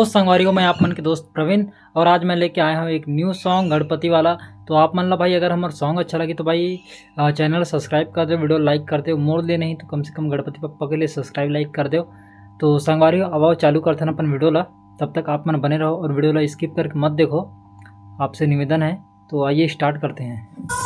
दोस्त संगवारी को मैं आप मन के दोस्त प्रवीण और आज मैं लेके आया हूँ एक न्यू सॉन्ग गणपति वाला। तो आप मन ला भाई अगर हमारा सॉन्ग अच्छा लगे तो भाई चैनल सब्सक्राइब कर दो, वीडियो लाइक कर दो, मोड़ ले नहीं तो कम से कम गणपति पप्पा के लिए सब्सक्राइब लाइक कर दो। तो संगवारी अब आओ चालू करते हैं अपन वीडियो ला। तब तक आप मन बने रहो और वीडियो ला स्किप करके मत देखो, आपसे निवेदन है। तो आइए स्टार्ट करते हैं।